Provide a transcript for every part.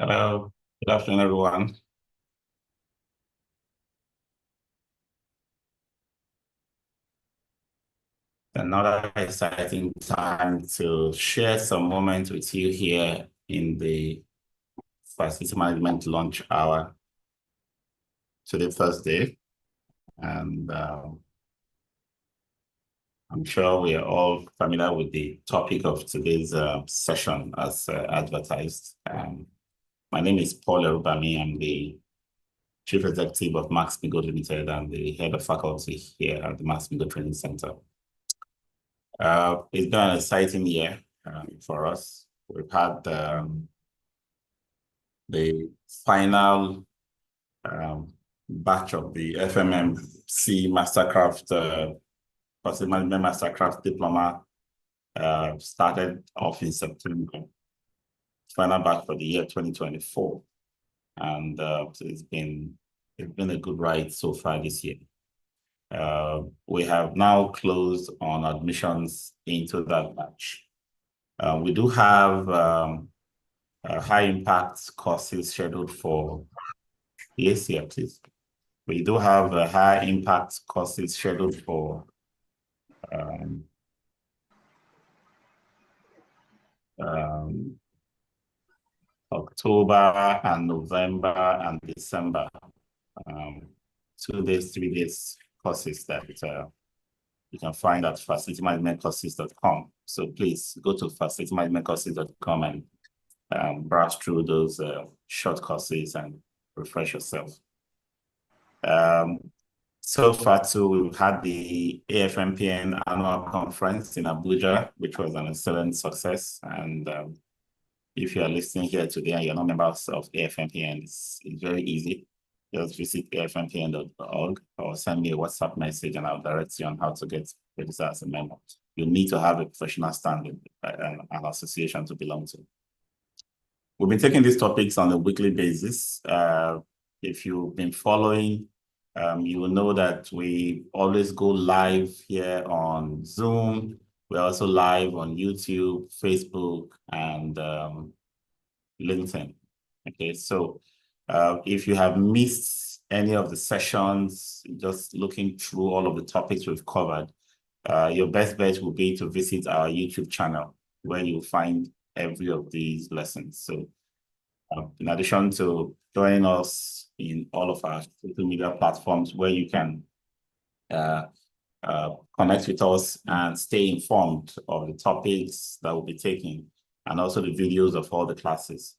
Hello, good afternoon, everyone. Another exciting time to share some moments with you here in the Facility Management Launch Hour today, Thursday. And I'm sure we are all familiar with the topic of today's session as advertised. My name is Paul Erubami. I'm the Chief Executive of Max-Migold Limited and the Head of Faculty here at the Max-Migold Training Center. It's been an exciting year for us. We've had the final batch of the FMMC Mastercraft, Facility Management Mastercraft Diploma started off in September. Final batch for the year 2024. And it's been a good ride so far this year. We have now closed on admissions into that batch. We do have high impact courses scheduled for yes, yeah, please. We do have high impact courses scheduled for October and November and December. 2 days, 3 days courses that you can find at facilitymanagementcourses.com. So please go to facilitymanagementcourses.com and browse through those short courses and refresh yourself. So far too, we've had the AFMPN annual conference in Abuja, which was an excellent success. And if you are listening here today and you're not members of AFMPN, it's very easy. Just visit afmpn.org or send me a WhatsApp message and I'll direct you on how to get registered as a member. You need to have a professional standing and an association to belong to. We've been taking these topics on a weekly basis. If you've been following, you will know that we always go live here on Zoom. We're also live on YouTube, Facebook, and LinkedIn. Okay, so if you have missed any of the sessions, just looking through all of the topics we've covered, your best bet will be to visit our YouTube channel where you'll find every of these lessons. So in addition to joining us in all of our social media platforms where you can connect with us and stay informed of the topics that we'll be taking and also the videos of all the classes.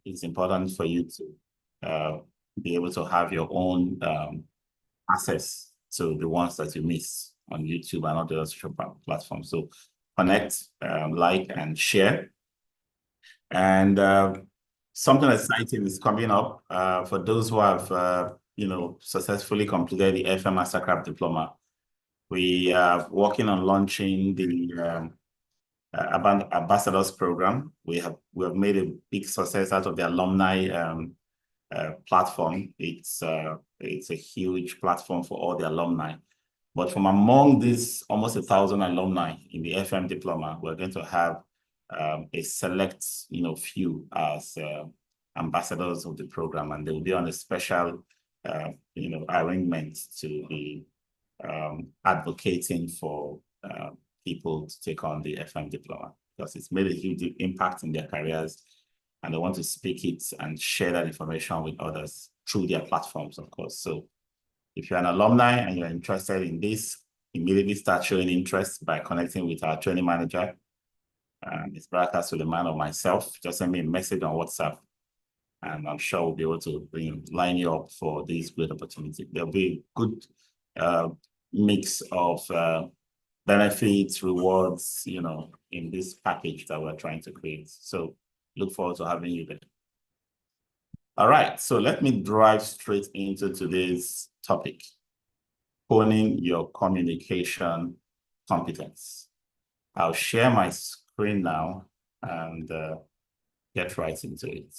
It's important for you to be able to have your own access to the ones that you miss on YouTube and other social platforms. So connect, like, and share. And something exciting is coming up for those who have, successfully completed the FM Mastercraft Diploma. We are working on launching the Ambassadors Program. We have made a big success out of the alumni platform. It's a huge platform for all the alumni. But from among these almost 1,000 alumni in the FM Diploma, we're going to have a select, few as ambassadors of the program, and they will be on a special, arrangement to be advocating for people to take on the FM Diploma because it's made a huge impact in their careers, and they want to speak it and share that information with others through their platforms, of course. So if you're an alumni and you're interested in this, immediately start showing interest by connecting with our training manager, Ms. Baraka Suleiman or myself. Just send me a message on WhatsApp, and I'm sure we'll be able to line you up for this great opportunity. There'll be a good mix of benefits, rewards, in this package that we're trying to create. So look forward to having you there. All right, so let me drive straight into today's topic, honing your communication competence. I'll share my screen now and get right into it.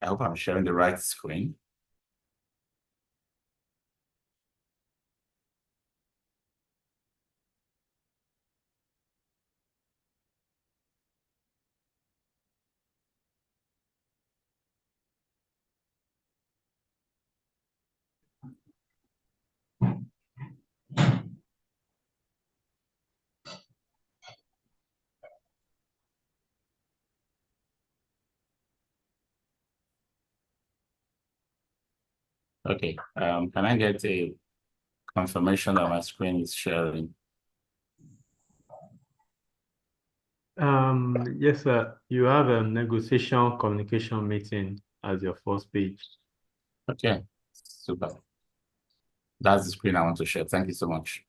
I hope I'm sharing the right screen. Okay. Can I get a confirmation that my screen is sharing? Yes, sir. You have a negotiation communication meeting as your first page. Okay, super. That's the screen I want to share. Thank you so much.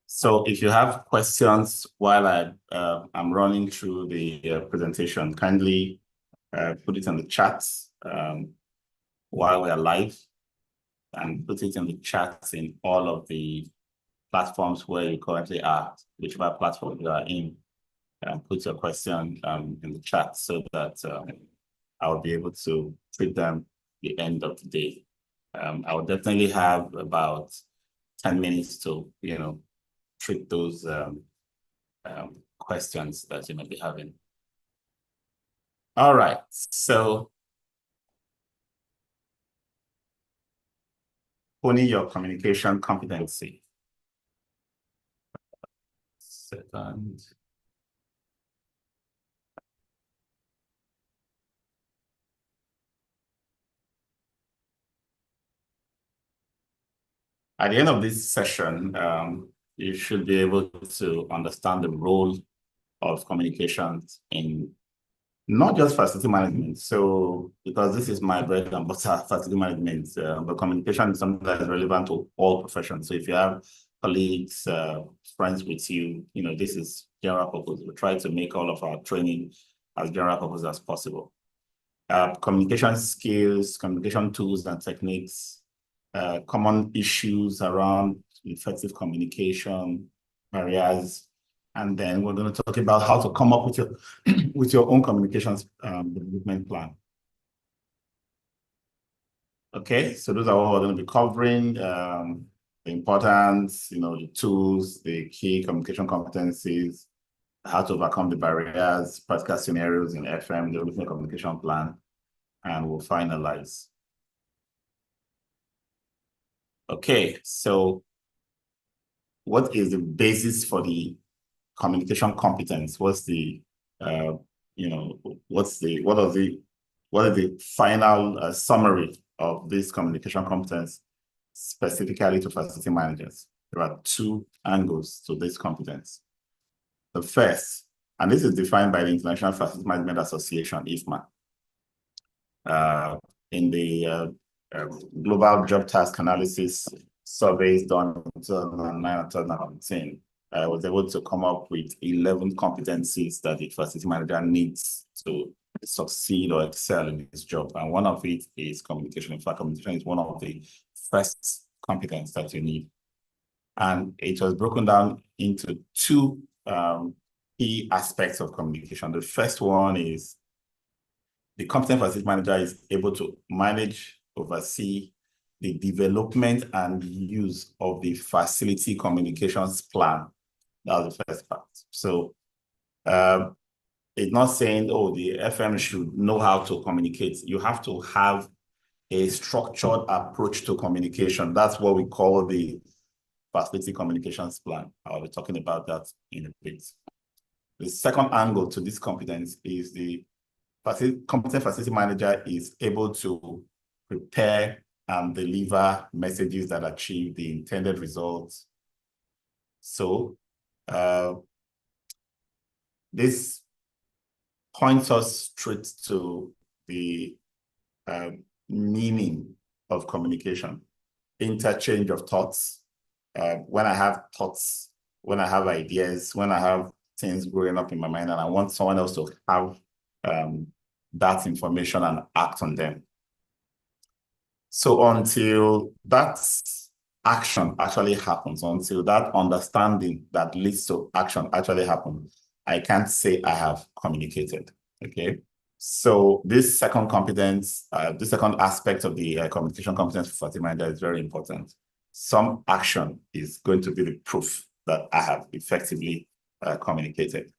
So if you have questions while I'm running through the presentation, kindly put it in the chat while we are live, and put it in the chat in all of the platforms where you currently are, whichever platform you are in. Put your question in the chat so that I'll be able to treat them at the end of the day. I will definitely have about 10 minutes to, treat those questions that you may be having. All right, so honing your communication competency. Second. At the end of this session, you should be able to understand the role of communications in not just facility management. So, because this is my bread and butter, facility management, but communication is something that is relevant to all professions. So if you have colleagues, friends with you, this is general purpose. We try to make all of our training as general purpose as possible. Communication skills, communication tools and techniques, common issues around effective communication, barriers, and then we're going to talk about how to come up with your with your own communications development plan. Okay, so those are what we're going to be covering. The importance, the tools, the key communication competencies, how to overcome the barriers, practical scenarios in FM, developing a communication plan, and we'll finalize. Okay, so what is the basis for the communication competence? What's the what is the final summary of this communication competence specifically to facility managers? There are two angles to this competence. The first, and this is defined by the International Facility Management Association, IFMA, in the Global Job Task Analysis surveys done in 2009 and 2010. I was able to come up with 11 competencies that the facility manager needs to succeed or excel in his job. And one of it is communication. In fact, communication is one of the first competencies that you need. And it was broken down into two key aspects of communication. The first one is the competent facility manager is able to manage, oversee the development and use of the facility communications plan. That was the first part. So it's not saying, oh, the FM should know how to communicate. You have to have a structured approach to communication. That's what we call the facility communications plan. I'll be talking about that in a bit. The second angle to this competence is the competent facility manager is able to prepare and deliver messages that achieve the intended results. So this points us straight to the meaning of communication, interchange of thoughts. When I have thoughts, when I have ideas, when I have things growing up in my mind and I want someone else to have that information and act on them. So until that action actually happens, until that understanding that leads to action actually happens, I can't say I have communicated, okay? So this second competence, this second aspect of the communication competence for facility manager is very important. Some action is going to be the proof that I have effectively communicated.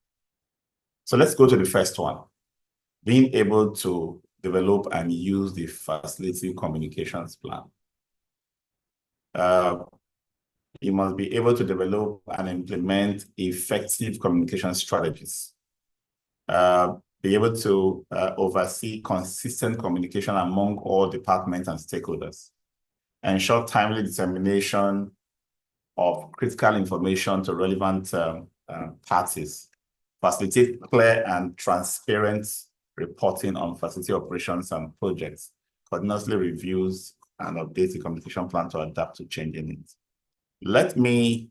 So let's go to the first one. Being able to develop and use the facility communications plan. you must be able to develop and implement effective communication strategies. Be able to oversee consistent communication among all departments and stakeholders. Ensure timely dissemination of critical information to relevant parties. Facilitate clear and transparent reporting on facility operations and projects. Continuously reviews and updates the communication plan to adapt to changing needs. Let me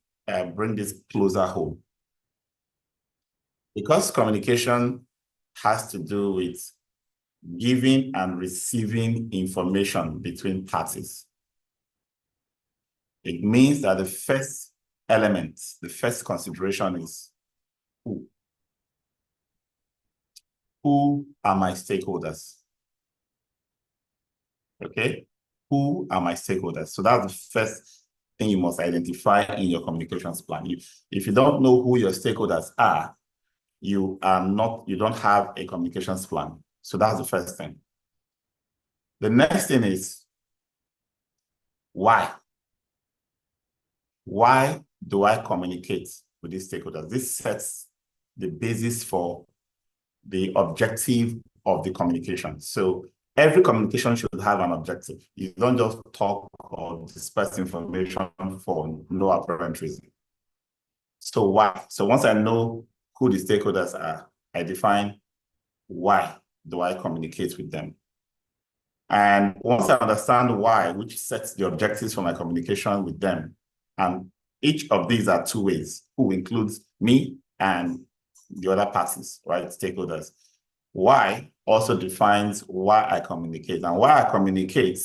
bring this closer home. Because communication has to do with giving and receiving information between parties, it means that the first element, the first consideration is who? Who are my stakeholders? Okay? Who are my stakeholders? So that's the first thing you must identify in your communications plan. If you don't know who your stakeholders are, you don't have a communications plan. So that's the first thing. The next thing is why? Why do I communicate with these stakeholders? This sets the basis for the objective of the communication. So every communication should have an objective. You don't just talk or disperse information for no apparent reason. So why? So once I know who the stakeholders are, I define why do I communicate with them. And once I understand why, which sets the objectives for my communication with them, and each of these are two ways, who includes me and the other parties, right, stakeholders. Why also defines why I communicate. And why I communicate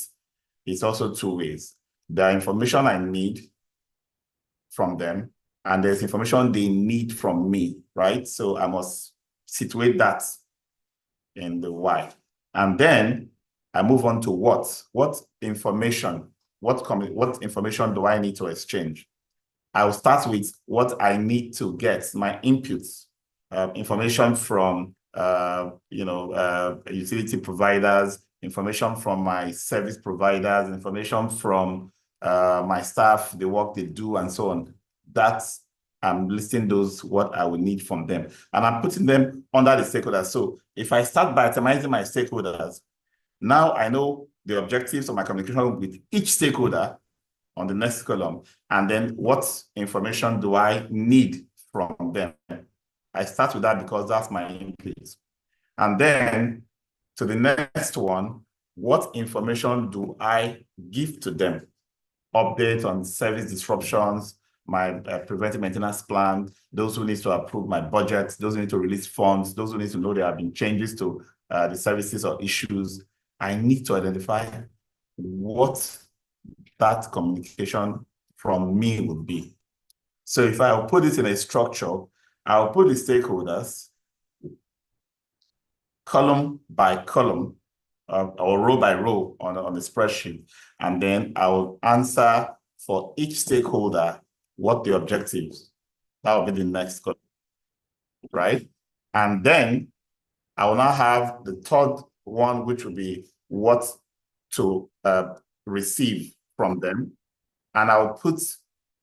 is also two ways. There are information I need from them, and there's information they need from me, right? So I must situate that in the why. And then I move on to what. What information do I need to exchange? I'll start with what I need to get, my inputs, information from utility providers, information from my service providers, information from my staff, the work they do, and so on. I'm listing those, what I will need from them. And I'm putting them under the stakeholders. So if I start by itemizing my stakeholders, now I know the objectives of my communication with each stakeholder on the next column, and then what information do I need from them? I start with that because that's my input. And then to the next one, what information do I give to them? Update on service disruptions, my preventive maintenance plan, those who need to approve my budget, those who need to release funds, those who need to know there have been changes to the services or issues. I need to identify what that communication from me would be. So if I will put this in a structure, I'll put the stakeholders column by column or row by row on the spreadsheet. And then I will answer for each stakeholder what the objectives. That will be the next column, right? And then I will now have the third one, which will be what to receive from them. And I'll put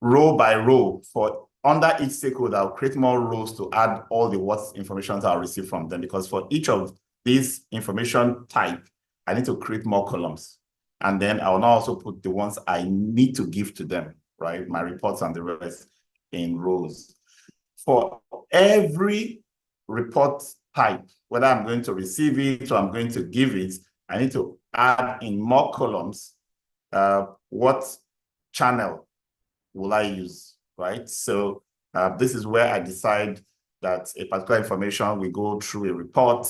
row by row for under each stakeholder, I'll create more rows to add all the what information that I'll receive from them, because for each of these information type, I need to create more columns. And then I'll now also put the ones I need to give to them, right? My reports and the rest in rows. For every report type, whether I'm going to receive it or I'm going to give it, I need to add in more columns what channel will I use, right? So this is where I decide that a particular information will go through a report,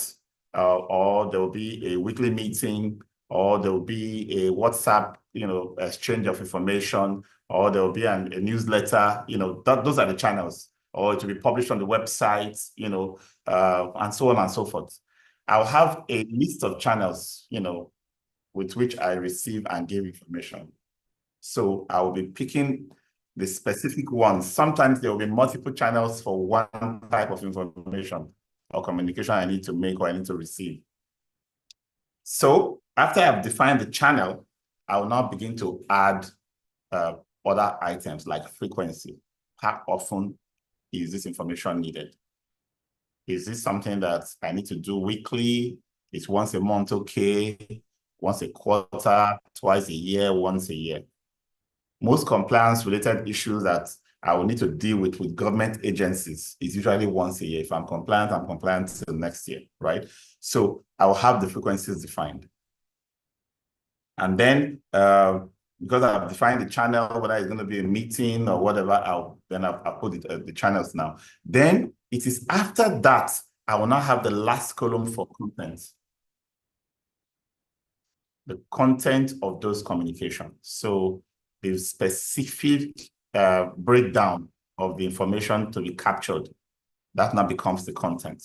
or there will be a weekly meeting, or there will be a WhatsApp, exchange of information, or there will be a newsletter, those are the channels, or it will be published on the website, and so on and so forth. I'll have a list of channels, with which I receive and give information. So I will be picking the specific ones. Sometimes there will be multiple channels for one type of information or communication I need to make or I need to receive. So after I've defined the channel, I will now begin to add other items like frequency. How often is this information needed? Is this something that I need to do weekly? Is once a month okay? Once a quarter, twice a year, once a year? Most compliance-related issues that I will need to deal with government agencies is usually once a year. If I'm compliant till next year, right? So I will have the frequencies defined. And then because I've defined the channel, whether it's going to be a meeting or whatever, I'll put it, the channels now. Then it is after that, I will now have the last column for content. The content of those communications. So the specific breakdown of the information to be captured, that now becomes the content.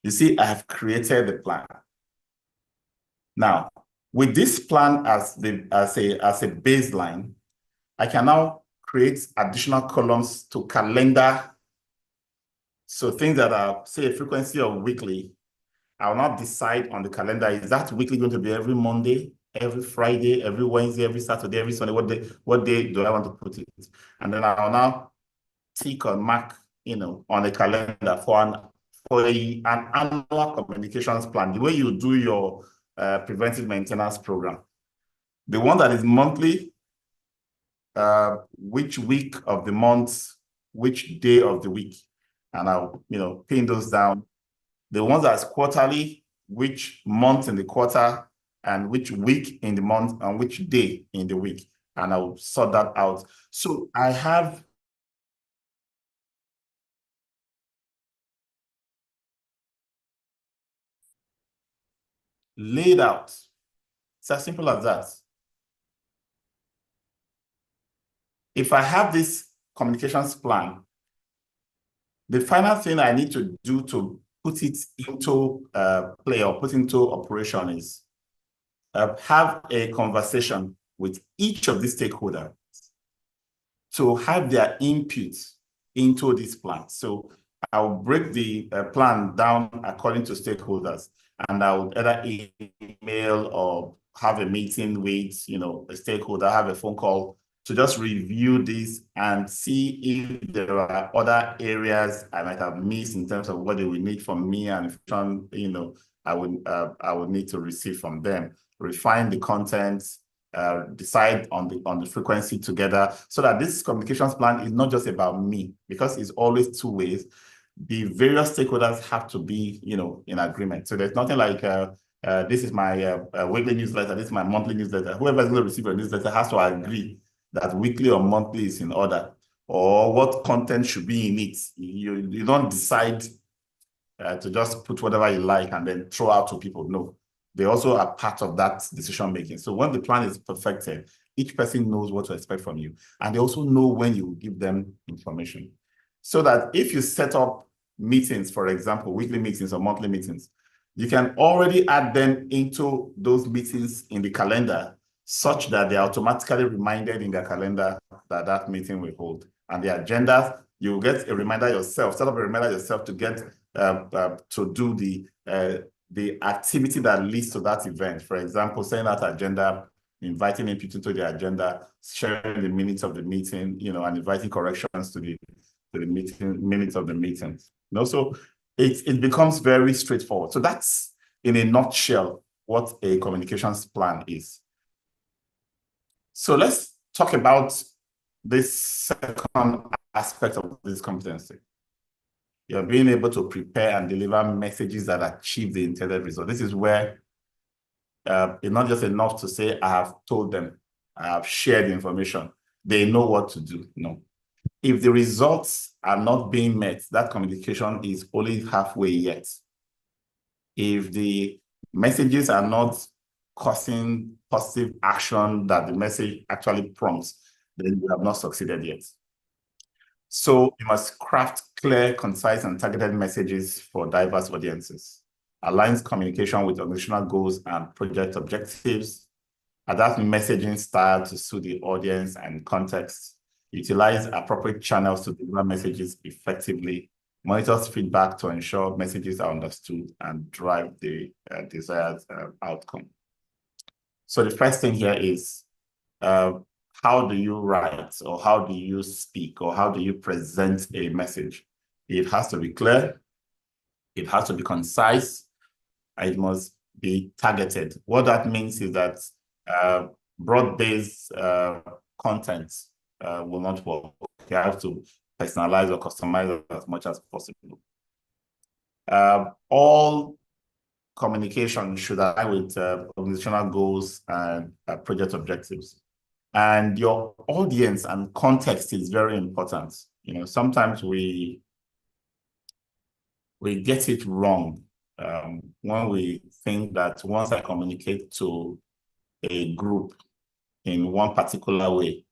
You see, I have created the plan. Now, with this plan as a baseline, I can now create additional columns to calendar. So things that are, say, a frequency of weekly, I will not decide on the calendar. Is that weekly going to be every Monday, every Friday, every Wednesday, every Saturday, every Sunday? What day do I want to put it? And then I will now tick or mark, on a calendar for an annual communications plan, the way you do your preventive maintenance program. The one that is monthly, which week of the month, which day of the week, and I'll pin those down. The ones that's quarterly, which month in the quarter, and which week in the month, and which day in the week, and I'll sort that out. So I have laid out. It's as simple as that. If I have this communications plan, the final thing I need to do to put it into play or put into operation is have a conversation with each of the stakeholders to have their input into this plan. So I'll break the plan down according to stakeholders, and I'll either email or have a meeting with a stakeholder, have a phone call to just review this and see if there are other areas I might have missed in terms of what they will need from me, and if I would need to receive from them. Refine the content, decide on the frequency together, so that this communications plan is not just about me, because it's always two ways. The various stakeholders have to be, in agreement. So there's nothing like this is my weekly newsletter, this is my monthly newsletter. Whoever is going to receive a newsletter has to agree that weekly or monthly is in order, or what content should be in it. You don't decide to just put whatever you like and then throw out to people. No, they also are part of that decision making. So when the plan is perfected, each person knows what to expect from you, and they also know when you give them information. So that if you set up meetings, for example, weekly meetings or monthly meetings, you can already add them into those meetings in the calendar, such that they're automatically reminded in their calendar that that meeting will hold. And the agenda, you get a reminder yourself, set up a reminder yourself to get to do the activity that leads to that event. For example, setting out agenda, inviting input into the agenda, sharing the minutes of the meeting, and inviting corrections to the minutes of the meeting. So it becomes very straightforward. So that's, in a nutshell, what a communications plan is. So let's talk about this second aspect of this competency. You're being able to prepare and deliver messages that achieve the intended result. This is where it's not just enough to say, I have told them, I have shared the information, they know what to do. No. If the results are not being met, that communication is only halfway yet. If the messages are not causing positive action that the message actually prompts, then you have not succeeded yet. So you must craft clear, concise, and targeted messages for diverse audiences. Aligns communication with organizational goals and project objectives. Adapt messaging style to suit the audience and context. Utilize appropriate channels to deliver messages effectively. Monitors feedback to ensure messages are understood and drive the desired outcome. So the first thing here is how do you write, or how do you speak, or how do you present a message? It has to be clear, it has to be concise, it must be targeted. What that means is that broad-based content will not work. You have to personalize or customize as much as possible. All communication should align with organizational goals and project objectives. And your audience and context is very important. You know, sometimes we get it wrong when we think that once I communicate to a group in one particular way,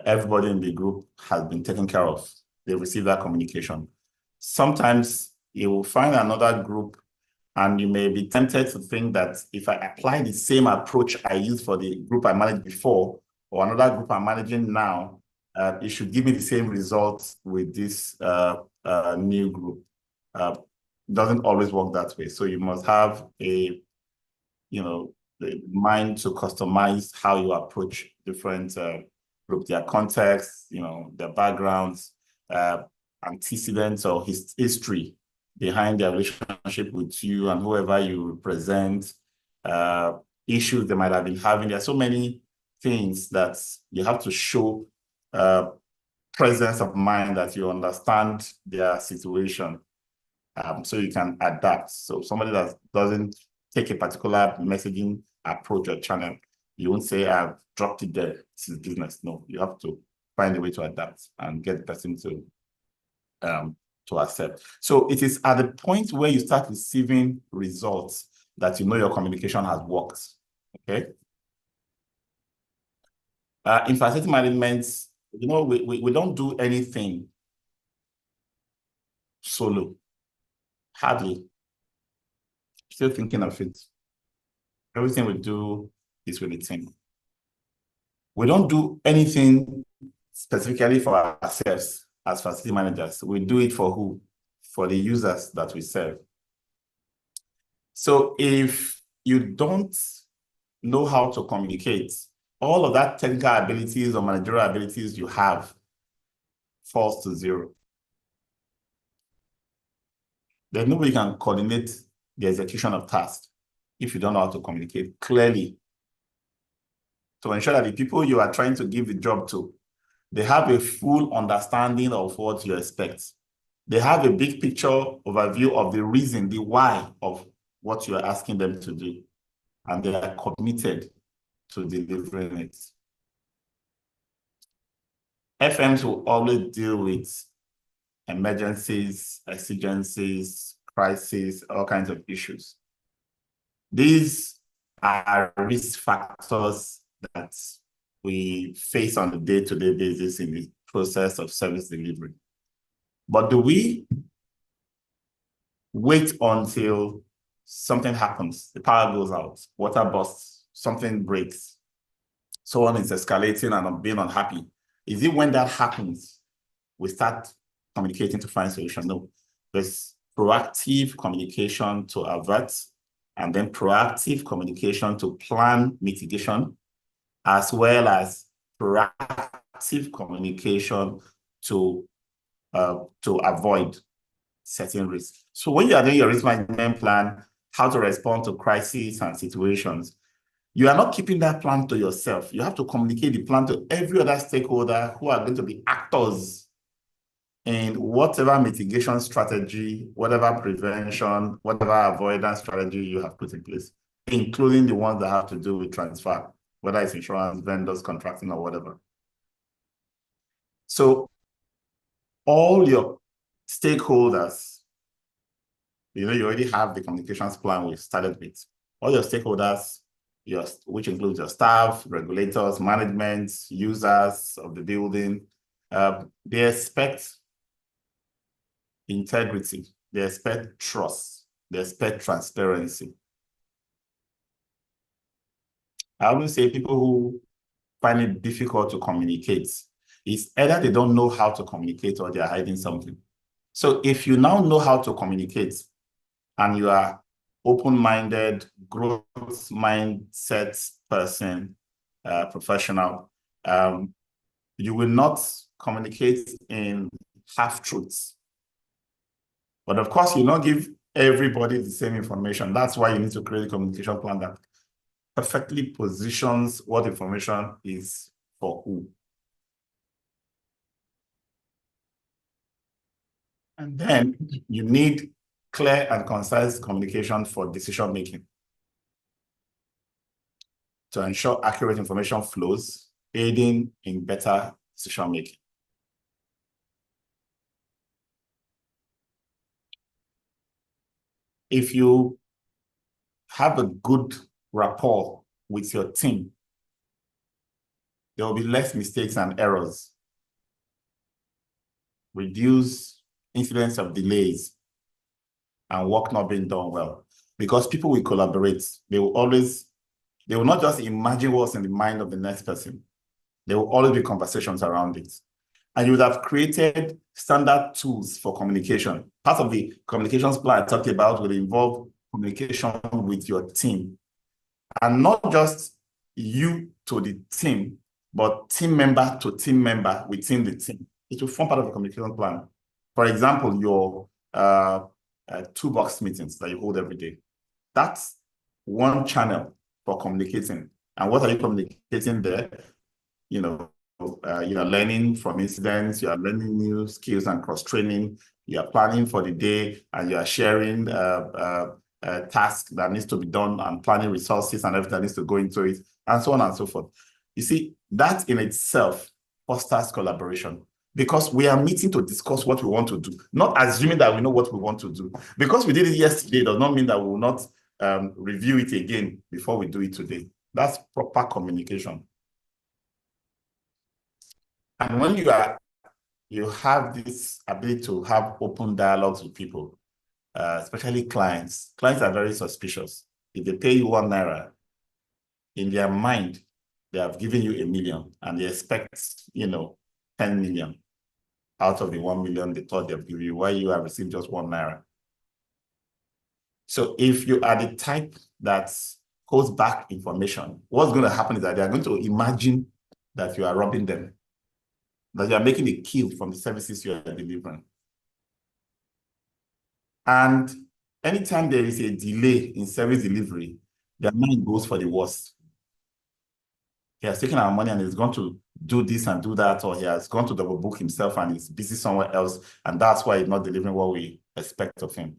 everybody in the group has been taken care of. They receive that communication. Sometimes you will find another group and you may be tempted to think that if I apply the same approach I used for the group I managed before, or another group I'm managing now, it should give me the same results with this new group. Doesn't always work that way. So you must have a, the mind to customize how you approach different groups, their context, their backgrounds, antecedents or history behind their relationship with you and whoever you represent, issues they might have been having. There are so many things that you have to show presence of mind, that you understand their situation, so you can adapt. So somebody that doesn't take a particular messaging approach or channel, you won't say, I've dropped it there, this is business. No, you have to find a way to adapt and get the person to accept. So it is at the point where you start receiving results that you know your communication has worked, okay? In facility management, we don't do anything solo, hardly. Still thinking of it. Everything we do is with a team. We don't do anything specifically for ourselves as facility managers. We do it for who? For the users that we serve. So if you don't know how to communicate, all of that technical abilities or managerial abilities you have falls to zero. Then nobody can coordinate the execution of tasks if you don't know how to communicate clearly, to ensure that the people you are trying to give the job to, they have a full understanding of what you expect. They have a big picture overview of the reason, the why of what you are asking them to do, and they are committed to delivering it. FMs will always deal with emergencies, exigencies, crises, all kinds of issues. These are risk factors that we face on a day-to-day basis in the process of service delivery. But do we wait until something happens, the power goes out, water bursts, something breaks, someone is escalating and being unhappy? Is it when that happens we start communicating to find solution? No, there's proactive communication to avert, and then proactive communication to plan mitigation, as well as proactive communication to avoid certain risks. So when you are doing your risk management plan, how to respond to crises and situations, you are not keeping that plan to yourself. You have to communicate the plan to every other stakeholder who are going to be actors in whatever mitigation strategy, whatever prevention, whatever avoidance strategy you have put in place, including the ones that have to do with transfer, whether it's insurance, vendors, contracting, or whatever. So all your stakeholders, you already have the communications plan we started with. All your stakeholders, which includes your staff, regulators, management, users of the building, they expect integrity, they expect trust, they expect transparency. I always say people who find it difficult to communicate, it's either they don't know how to communicate or they're hiding something. So if you now know how to communicate and you are open-minded, growth mindset person, professional, You will not communicate in half-truths. But of course, you not give everybody the same information. That's why you need to create a communication plan that perfectly positions what information is for who. And then you need clear and concise communication for decision making to ensure accurate information flows, aiding in better decision making. If you have a good rapport with your team, there will be less mistakes and errors, reduce incidents of delays, and work not being done well. Because people will collaborate. They will not just imagine what's in the mind of the next person. There will always be conversations around it. And you would have created standard tools for communication. Part of the communications plan I talked about will involve communication with your team. And not just you to the team, but team member to team member within the team. It will form part of the communication plan. For example, your toolbox meetings that you hold every day. That's one channel for communicating. And what are you communicating there? You are learning from incidents, you are learning new skills and cross-training, you are planning for the day, and you are sharing tasks that needs to be done and planning resources and everything that needs to go into it, and so on and so forth. You see, that in itself fosters collaboration because we are meeting to discuss what we want to do, not assuming that we know what we want to do. Because we did it yesterday does not mean that we will not review it again before we do it today. That's proper communication. And when you have this ability to have open dialogues with people, especially clients. Clients are very suspicious. If they pay you #1, in their mind, they have given you $1 million and they expect, 10 million out of the 1 million they thought they've given you, while you have received just #1. So if you are the type that holds back information, what's going to happen is that they are going to imagine that you are robbing them, that you are making a kill from the services you are delivering. And anytime there is a delay in service delivery, their mind goes for the worst. He has taken our money and he's going to do this and do that, or he has gone to double book himself and he's busy somewhere else, and that's why he's not delivering what we expect of him.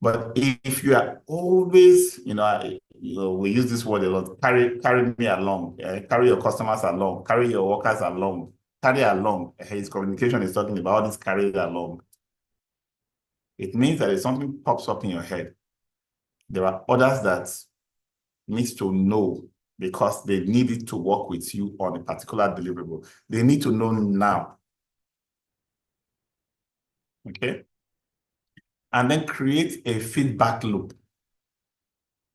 But if you are always, we use this word a lot, carry me along, carry your customers along, carry your workers along, carry along. His communication is talking about this carry along. It means that if something pops up in your head, there are others that need to know because they needed to work with you on a particular deliverable. They need to know now. Okay? And then create a feedback loop.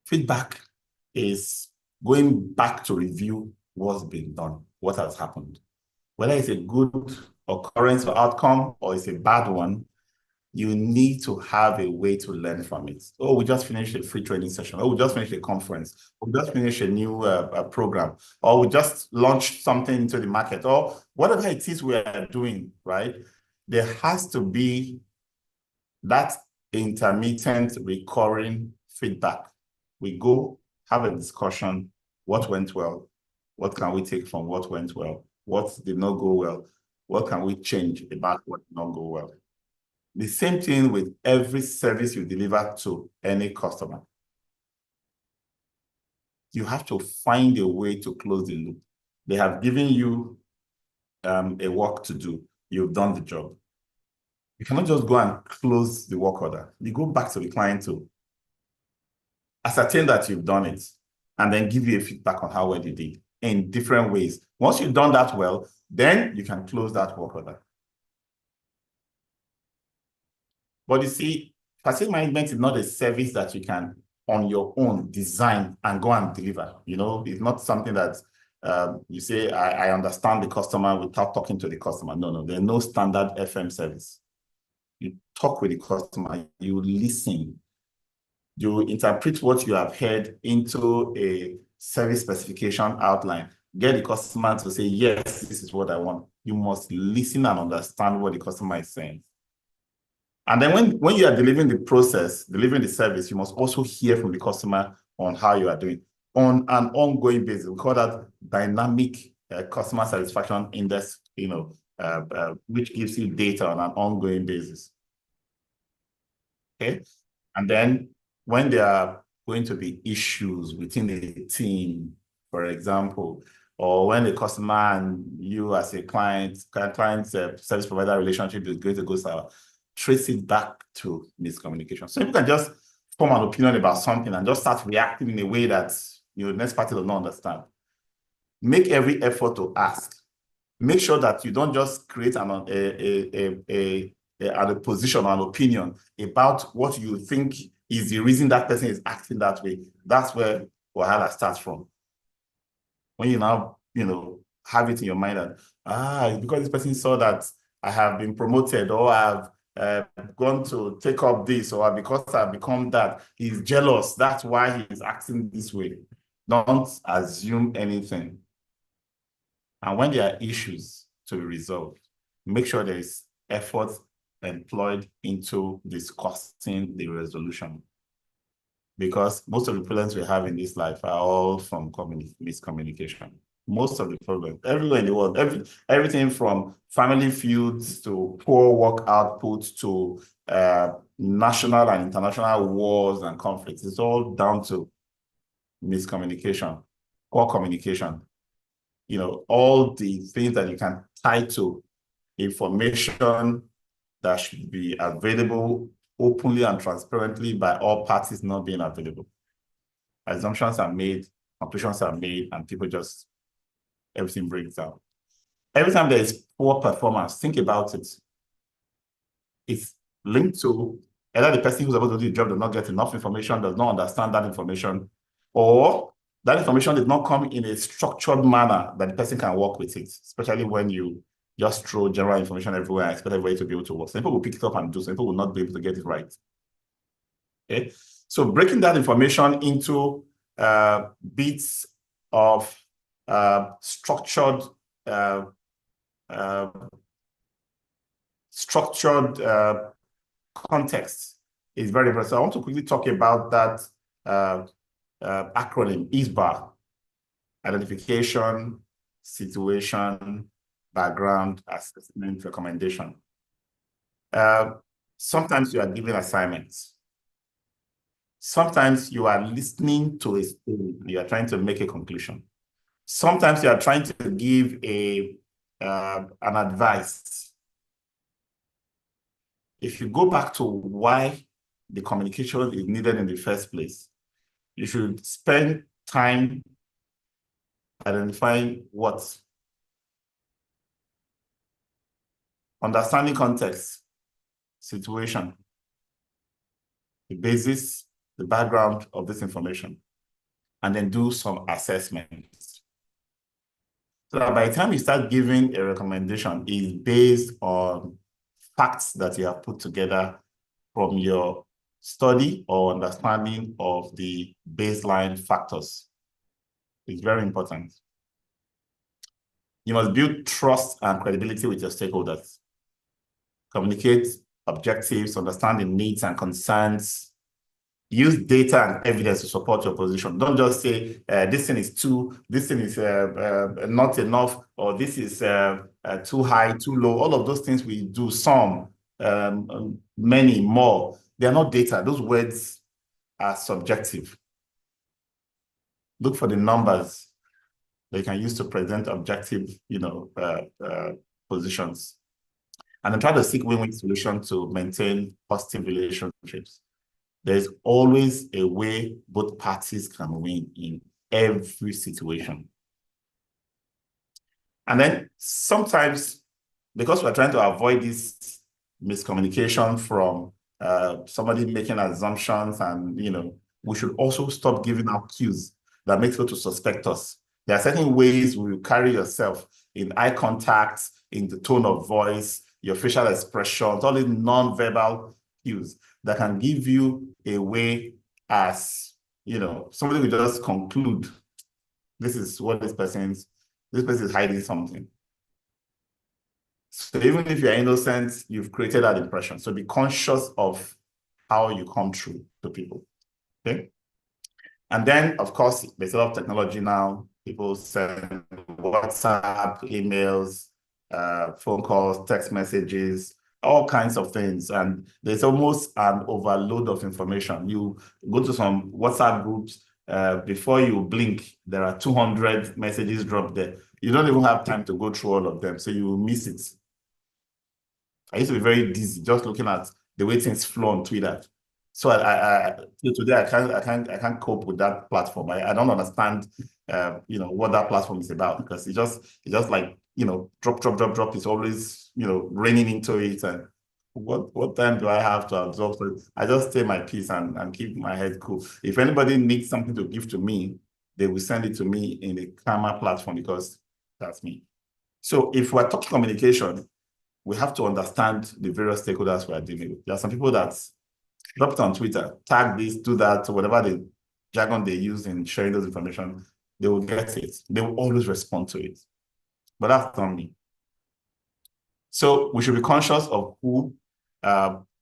Feedback is going back to review what's been done, what has happened. Whether it's a good occurrence or outcome or it's a bad one, you need to have a way to learn from it. Oh, we just finished a free training session. Oh, we just finished a conference. We just finished a new program. Or we just launched something into the market. Or whatever it is we are doing, right? There has to be that intermittent recurring feedback. We go have a discussion. What went well? What can we take from what went well? What did not go well? What can we change about what did not go well? The same thing with every service you deliver to any customer. You have to find a way to close the loop. They have given you a work to do. You've done the job. You cannot just go and close the work order. You go back to the client to ascertain that you've done it and then give you a feedback on how well you did in different ways. Once you've done that well, then you can close that work order. But you see, facility management is not a service that you can, on your own, design and go and deliver. It's not something that you say, I understand the customer without talking to the customer. No, there's no standard FM service. You talk with the customer, you listen, you interpret what you have heard into a service specification outline. get the customer to say, yes, this is what I want. You must listen and understand what the customer is saying. And then when you are delivering the process, delivering the service, you must also hear from the customer on how you are doing on an ongoing basis. We call that dynamic customer satisfaction index, which gives you data on an ongoing basis. Okay. And then when there are going to be issues within the team, for example, or when the customer and you as a client service provider relationship is going to go sour, trace it back to miscommunication. So you can just form an opinion about something and just start reacting in a way that the next party does not understand. Make every effort to ask. Make sure that you don't just create a position or an opinion about what you think is the reason that person is acting that way. That's where Wahala starts from. When you now, have it in your mind that, because this person saw that I have been promoted or I've gone to take up this, or because I've become that, he's jealous. That's why he's acting this way. Don't assume anything. And when there are issues to be resolved, make sure there is effort employed into discussing the resolution. Because most of the problems we have in this life are all from miscommunication. Most of the problems, everywhere in the world, everything from family feuds to poor work output to national and international wars and conflicts, it's all down to miscommunication, poor communication. All the things that you can tie to information that should be available openly and transparently by all parties not being available. Assumptions are made, conclusions are made, and people just, everything breaks down. Every time there is poor performance, think about it. It's linked to either the person who's about to do the job does not get enough information, does not understand that information, or that information did not come in a structured manner that the person can work with it, especially when you just throw general information everywhere and expect everybody to be able to work. Some people will pick it up and do, some people will not be able to get it right. Okay, so breaking that information into bits of structured context is very important. So I want to quickly talk about that acronym, ISBAR: identification, situation, background, assessment, recommendation. Sometimes you are given assignments. Sometimes you are listening to a story. You are trying to make a conclusion. Sometimes you are trying to give an advice. If you go back to why the communication is needed in the first place, you should spend time identifying what. Understanding context, situation, the basis, the background of this information, and then do some assessments. So that by the time you start giving a recommendation, it's based on facts that you have put together from your study or understanding of the baseline factors. It's very important. You must build trust and credibility with your stakeholders. Communicate objectives, understand the needs and concerns. Use data and evidence to support your position. Don't just say, this thing is not enough, or this is too high, too low. All of those things we do, some, many more. They are not data. Those words are subjective. Look for the numbers that you can use to present objective, positions. And then try to seek win-win solutions to maintain positive relationships. There's always a way both parties can win in every situation. And then sometimes, because we're trying to avoid this miscommunication from somebody making assumptions, and we should also stop giving out cues that makes people to suspect us. There are certain ways we will carry yourself in eye contact, in the tone of voice, your facial expressions, all these non-verbal cues that can give you a way as, somebody will just conclude, this is what this person's this person is hiding something. So even if you're innocent, you've created that impression. So be conscious of how you come through to people, okay? And then, of course, there's a lot of technology now. People send WhatsApp, emails, phone calls, text messages, all kinds of things. And there's almost an overload of information. You go to some WhatsApp groups, before you blink, there are 200 messages dropped there. You don't even have time to go through all of them, so you will miss it. I used to be very dizzy just looking at the way things flow on Twitter. So today I can't cope with that platform. I don't understand, what that platform is about, because it's just like, drop. It's always, raining into it. And what time do I have to absorb? So I just stay my peace and keep my head cool. If anybody needs something to give to me, they will send it to me in a calmer platform, because that's me. So if we're talking communication, we have to understand the various stakeholders we are dealing with. There are some people that drop it on Twitter, tag this, do that, whatever the jargon they use in sharing those information, they will get it. They will always respond to it. But that's not me. So we should be conscious of who,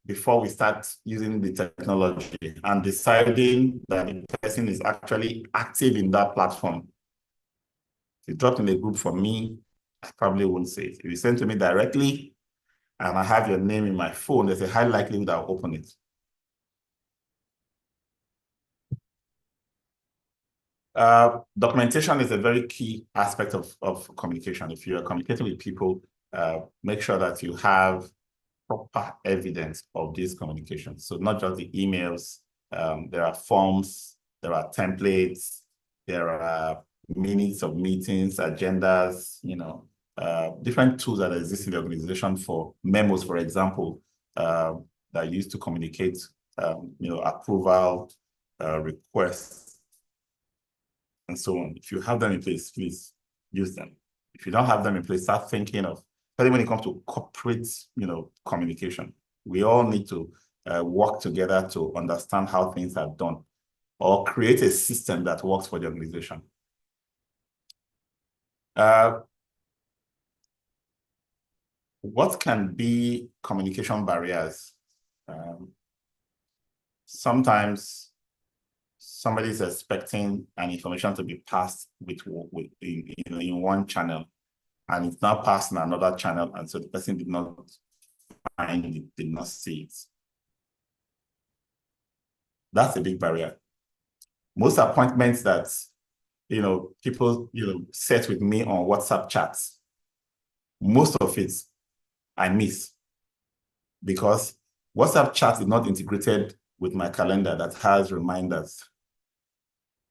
before we start using the technology, and deciding that the person is actually active in that platform. If you drop in a group for me, I probably won't say it. If you send to me directly, and I have your name in my phone, there's a high likelihood I'll open it. Documentation is a very key aspect of communication. If you are communicating with people, make sure that you have proper evidence of these communications. So not just the emails, there are forms, there are templates, there are minutes of meetings, agendas, different tools that exist in the organization for memos, for example, that are used to communicate, approval, requests, and so on. If you have them in place, please use them. If you don't have them in place, start thinking of, especially when it comes to corporate, communication. We all need to work together to understand how things are done, or create a system that works for the organization. What can be communication barriers? Sometimes somebody is expecting an information to be passed in one channel, and it's now passed in another channel, and so the person did not find it, did not see it. That's a big barrier. Most appointments that people set with me on WhatsApp chats, most of it I miss, because WhatsApp chat is not integrated with my calendar that has reminders.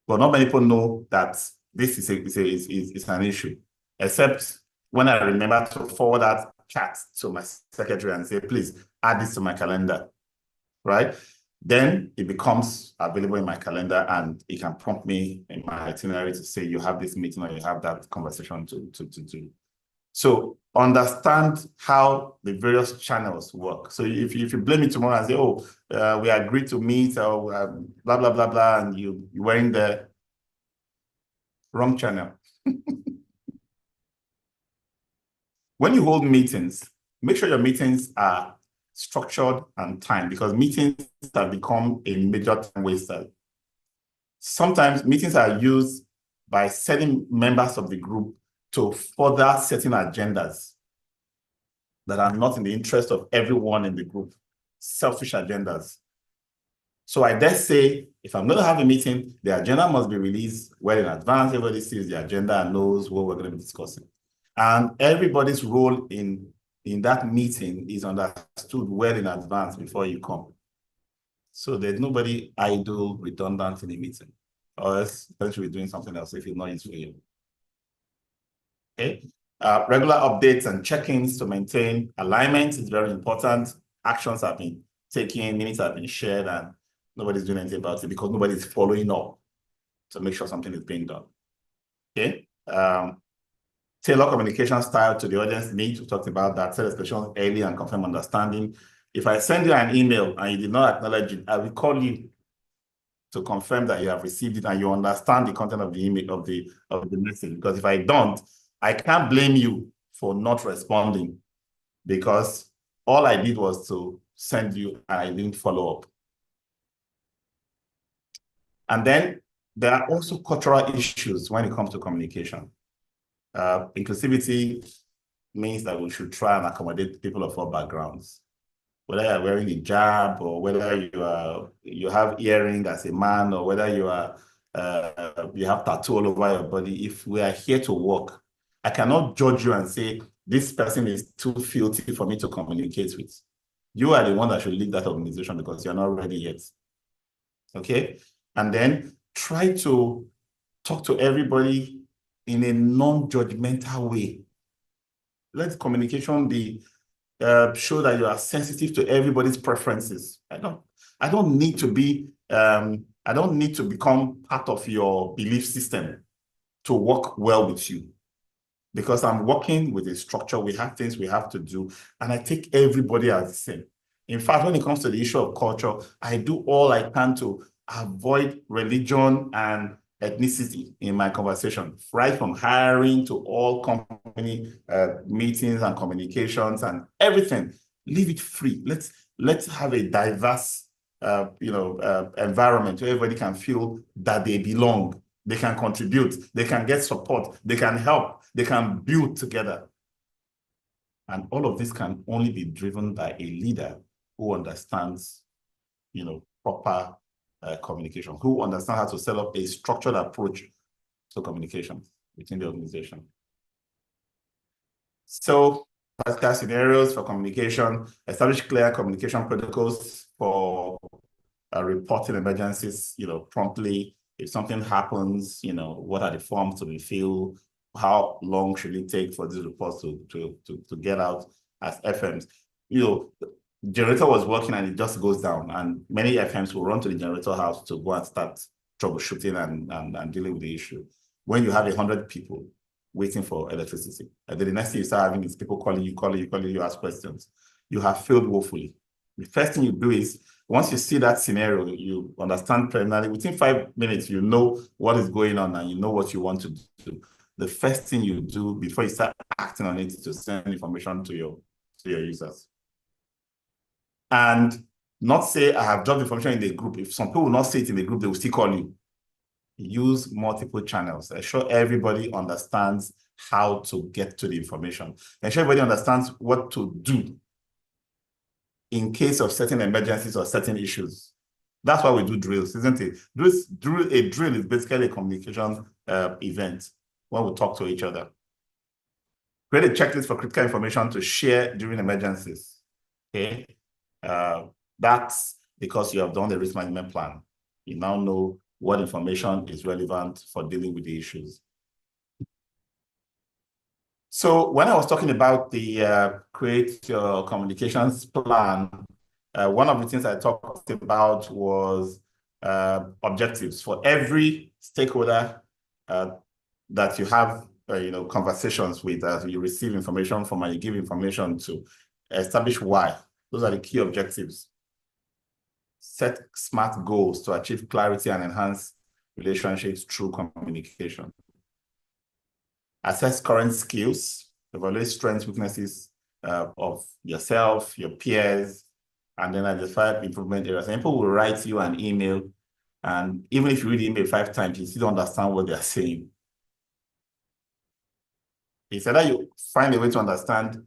But not many people know that this is an issue, except when I remember to forward that chat to my secretary and say, please add this to my calendar, right? Then it becomes available in my calendar, and it can prompt me in my itinerary to say, you have this meeting or you have that conversation to do. So understand how the various channels work. So if you blame me tomorrow and say, oh, we agreed to meet, or blah, blah, blah, blah, and you were in the wrong channel. When you hold meetings, make sure your meetings are structured and timed, because meetings have become a major time waster. Sometimes meetings are used by certain members of the group to further certain agendas that are not in the interest of everyone in the group, selfish agendas. So I dare say, if I'm going to have a meeting, the agenda must be released well in advance. Everybody sees the agenda and knows what we're going to be discussing. And everybody's role in that meeting is understood well in advance before you come. So there's nobody idle, redundant in the meeting, or else you should be doing something else if it's not useful for you. Okay. Regular updates and check-ins to maintain alignment is very important. Actions have been taken, minutes have been shared, and nobody's doing anything about it because nobody's following up to make sure something is being done. Okay. Tailor communication style to the audience needs. We talked about that. Set expectations early and confirm understanding. If I send you an email and you did not acknowledge it, I will call you to confirm that you have received it and you understand the content of the email, of the message. Because if I don't, I can't blame you for not responding because all I did was to send you and I didn't follow up. And then there are also cultural issues when it comes to communication. Inclusivity means that we should try and accommodate people of all backgrounds. Whether you're wearing a hijab or whether you have earring as a man or whether you have tattoo all over your body, if we are here to work, I cannot judge you and say, this person is too filthy for me to communicate with. You are the one that should lead that organization because you're not ready yet. Okay? And then try to talk to everybody in a non-judgmental way. Let communication be show that you are sensitive to everybody's preferences. I don't need to become part of your belief system to work well with you, because I'm working with a structure. We have things we have to do, and I take everybody as the same. In fact, when it comes to the issue of culture, I do all I can to avoid religion and ethnicity in my conversation, right from hiring to all company meetings and communications and everything. Leave it free. Let's have a diverse environment where everybody can feel that they belong, they can contribute, they can get support, they can help, they can build together. And all of this can only be driven by a leader who understands, proper communication, who understands how to set up a structured approach to communication within the organization. So, practical scenarios for communication: establish clear communication protocols for reporting emergencies, promptly. If something happens, what are the forms to be filled? How long should it take for these reports to get out as FMs? Generator was working and it just goes down, and many FMs will run to the generator house to go and start troubleshooting and dealing with the issue. When you have 100 people waiting for electricity, and then the next thing you start having is people calling you, ask questions, you have failed woefully. The first thing you do is, once you see that scenario, you understand preliminarily, within 5 minutes, you know what is going on and you know what you want to do. The first thing you do before you start acting on it is to send information to your users. And not say, I have dropped information in the group. If some people will not say it in the group, they will still call you. Use multiple channels. Ensure everybody understands how to get to the information. Ensure everybody understands what to do in case of certain emergencies or certain issues. That's why we do drills, isn't it? A drill is basically a communication event when we talk to each other. Create a checklist for critical information to share during emergencies. Okay, that's because you have done the risk management plan. You now know what information is relevant for dealing with the issues. So when I was talking about the create your communications plan, one of the things I talked about was objectives for every stakeholder that you have conversations with, as you receive information from and you give information to. Establish why. Those are the key objectives. Set SMART goals to achieve clarity and enhance relationships through communication. Assess current skills, evaluate strengths, weaknesses of yourself, your peers, and then identify improvement areas. And people will write you an email, and even if you read the email 5 times, you still don't understand what they're saying. It's either you find a way to understand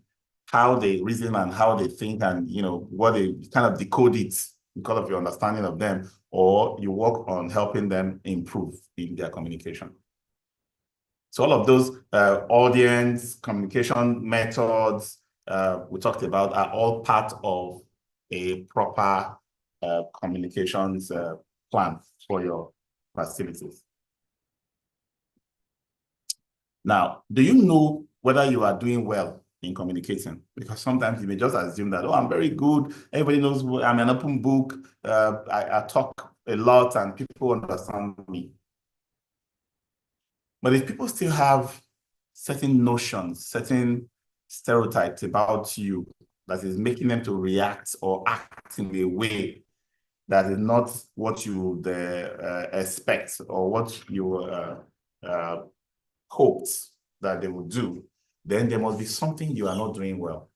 how they reason and how they think and what they kind of decode it because of your understanding of them, or you work on helping them improve in their communication. So all of those audience, communication methods we talked about are all part of a proper communications plan for your facilities. Now, do you know whether you are doing well in communicating? Because sometimes you may just assume that, oh, I'm very good. Everybody knows I'm an open book. I talk a lot and people understand me. But if people still have certain notions, certain stereotypes about you that is making them to react or act in a way that is not what you expect or what you hoped that they will do, then there must be something you are not doing well.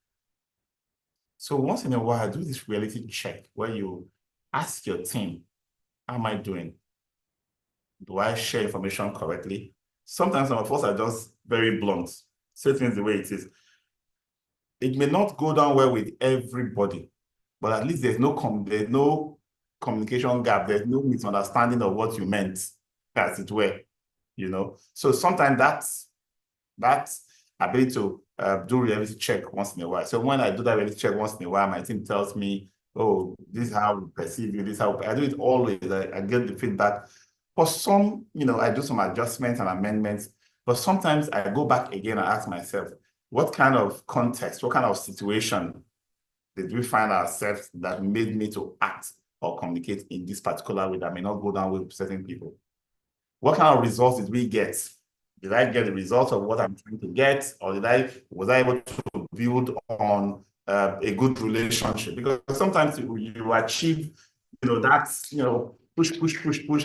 So once in a while, do this reality check where you ask your team, how am I doing? Do I share information correctly? Sometimes some of us are just very blunt, say things the way it is. It may not go down well with everybody, but at least there's no communication gap. There's no misunderstanding of what you meant, as it were, So sometimes that's ability to do reality check once in a while. So when I do that reality check once in a while, my team tells me, oh, this is how we perceive you, this is how I do it always. I get the feedback. For some, I do some adjustments and amendments, but sometimes I go back again and ask myself, what kind of context, what kind of situation did we find ourselves that made me to act or communicate in this particular way that may not go down with certain people? What kind of results did we get? Did I get the results of what I'm trying to get, or was I able to build on a good relationship? Because sometimes you achieve, that's push,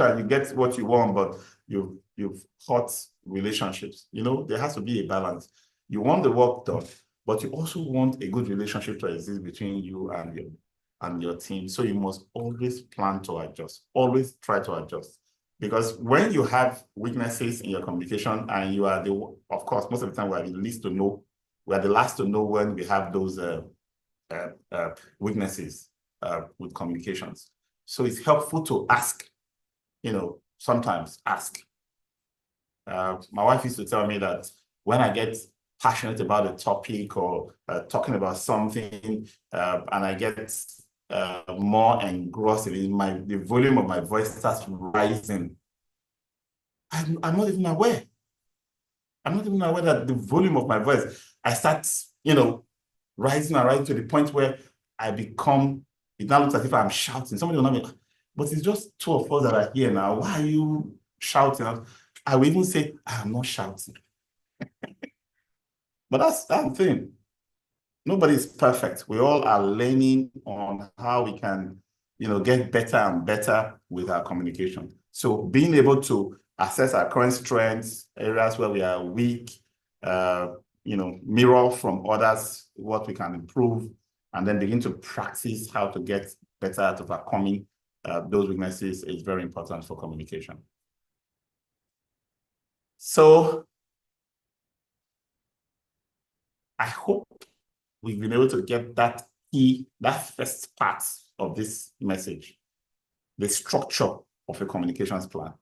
and you get what you want, but you've hurt relationships. There has to be a balance. You want the work done, but you also want a good relationship to exist between you and your team. So you must always plan to adjust. Always try to adjust. Because when you have weaknesses in your communication and you are of course, most of the time we are the least to know, we are the last to know when we have those weaknesses with communications. So it's helpful to ask, sometimes ask. My wife used to tell me that when I get passionate about a topic or talking about something and I get more engrossed in it, the volume of my voice starts rising. I'm not even aware. I'm not even aware that the volume of my voice, I start, rising and rising to the point where it now looks as if I'm shouting. Somebody will not be, but it's just two of us that are here now. Why are you shouting? I will even say, I'm not shouting. But that's the thing. Nobody is perfect. We all are learning on how we can, get better and better with our communication. So being able to assess our current strengths, areas where we are weak, mirror from others what we can improve, and then begin to practice how to get better at overcoming those weaknesses is very important for communication. So I hope we've been able to get that first part of this message, the structure of a communications plan.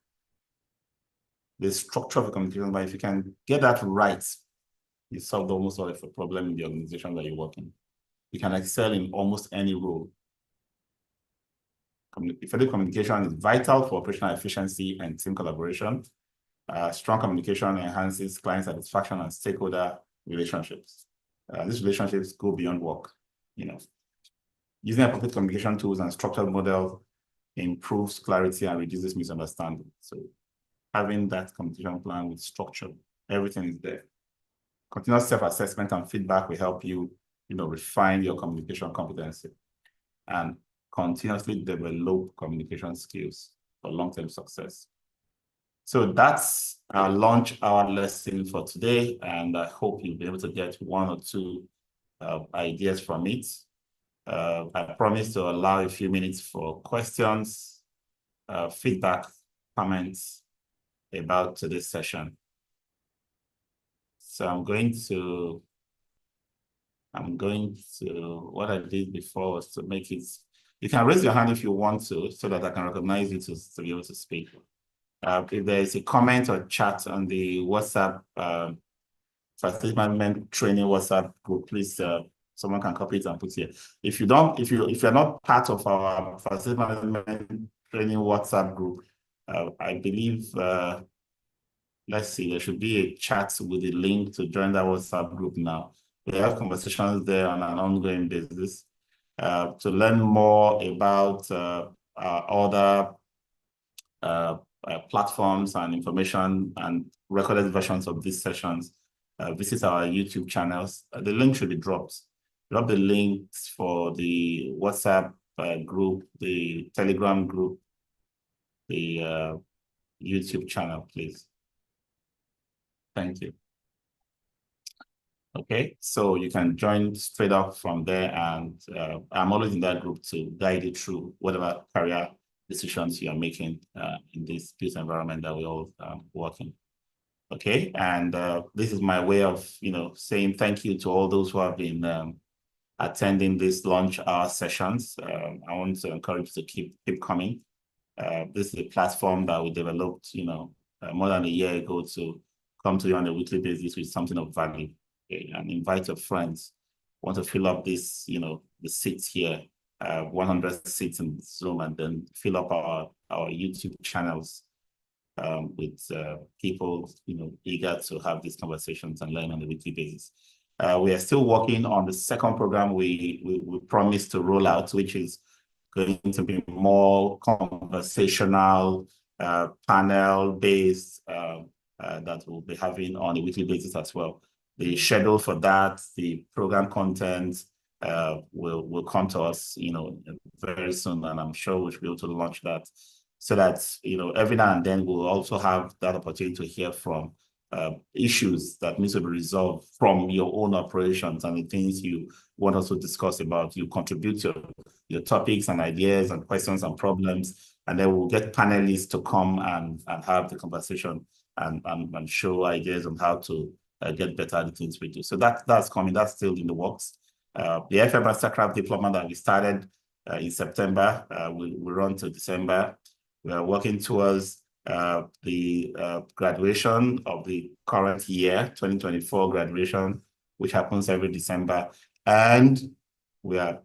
The structure of a communication plan, if you can get that right, you solve almost all of the problem in the organization that you work in. You can excel in almost any role. Effective communication is vital for operational efficiency and team collaboration. Strong communication enhances client satisfaction and stakeholder relationships. These relationships go beyond work. Using appropriate communication tools and structured models improves clarity and reduces misunderstanding. So having that communication plan with structure, everything is there. Continuous self-assessment and feedback will help you, refine your communication competency and continuously develop communication skills for long-term success. So that's our launch hour lesson for today, and I hope you'll be able to get one or two ideas from it. I promise to allow a few minutes for questions, feedback, comments about today's session. So what I did before was to make it, you can raise your hand if you want to, so that I can recognize you to be able to speak. If there is a comment or chat on the WhatsApp facility management training WhatsApp group, please someone can copy it and put here. If you're not part of our facility management training WhatsApp group, I believe let's see, there should be a chat with a link to join that WhatsApp group now. We have conversations there on an ongoing basis. To learn more about other platforms and information and recorded versions of these sessions, visit our YouTube channels. The link should be dropped. Drop the links for the WhatsApp group, the Telegram group, the YouTube channel, please. Thank you. Okay, so you can join straight up from there, and I'm always in that group to guide you through whatever career decisions you are making in this environment that we all work in. Okay, and this is my way of, saying thank you to all those who have been attending these launch hour sessions. I want to encourage you to keep coming. This is a platform that we developed, more than a year ago to come to you on a weekly basis with something of value. Okay? And invite your friends. Want to fill up this, the seats here, 100 seats in Zoom, and then fill up our YouTube channels with people, eager to have these conversations and learn on a weekly basis. We are still working on the second program we promised to roll out, which is going to be more conversational, panel-based that we'll be having on a weekly basis as well. The schedule for that, the program content will come to us, very soon, and I'm sure we'll be able to launch that so that, every now and then we'll also have that opportunity to hear from issues that need to be resolved from your own operations and the things you want us to discuss about. You contribute your topics and ideas and questions and problems, and then we'll get panelists to come and have the conversation and show ideas on how to get better at the things we do. So that's coming. That's still in the works. The FM Mastercraft diploma that we started in September will run to December. We are working towards the graduation of the current year, 2024 graduation, which happens every December. And we are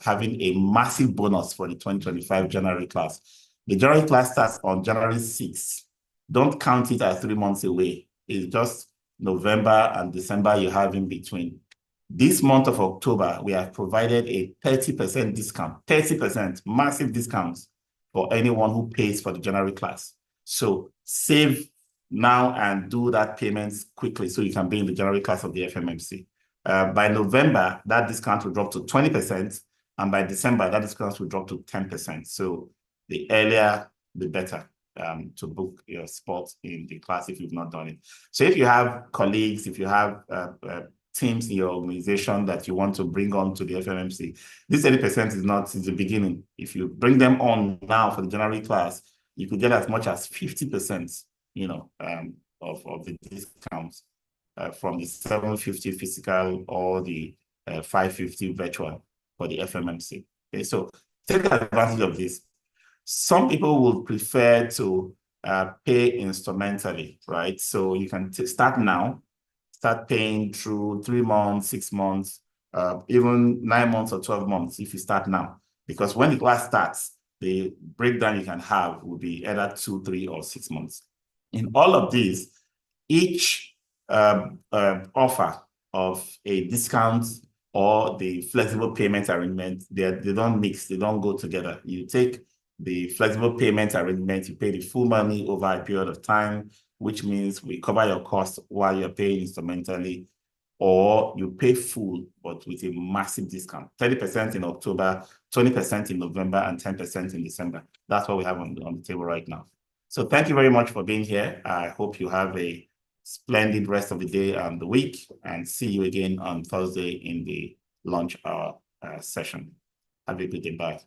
having a massive bonus for the 2025 January class. The January class starts on January 6th. Don't count it as 3 months away. It's just November and December you have in between. This month of October, we have provided a 30% discount, 30%, massive discounts for anyone who pays for the January class. So save now and do that payments quickly so you can be in the January class of the FMMC. By November, that discount will drop to 20%, and by December, that discount will drop to 10%. So the earlier, the better to book your spot in the class if you've not done it. So if you have colleagues, if you have teams in your organization that you want to bring on to the FMMC, this 30% is not since the beginning. If you bring them on now for the January class, you could get as much as 50%, of the discounts from the 750 physical or the 550 virtual for the FMMC. Okay, so take advantage of this. Some people will prefer to pay instrumentally, right? So you can start now, start paying through 3 months, 6 months, even 9 months or 12 months if you start now. Because when the class starts, the breakdown you can have will be either 2, 3, or 6 months. In all of these, each offer of a discount or the flexible payment arrangement, they don't mix, they don't go together. You take the flexible payment arrangement, you pay the full money over a period of time, which means we cover your costs while you're paying instrumentally, or you pay full, but with a massive discount, 30% in October, 20% in November, and 10% in December. That's what we have on the table right now. So thank you very much for being here. I hope you have a splendid rest of the day and the week, and see you again on Thursday in the lunch hour session. Have a good day. Bye.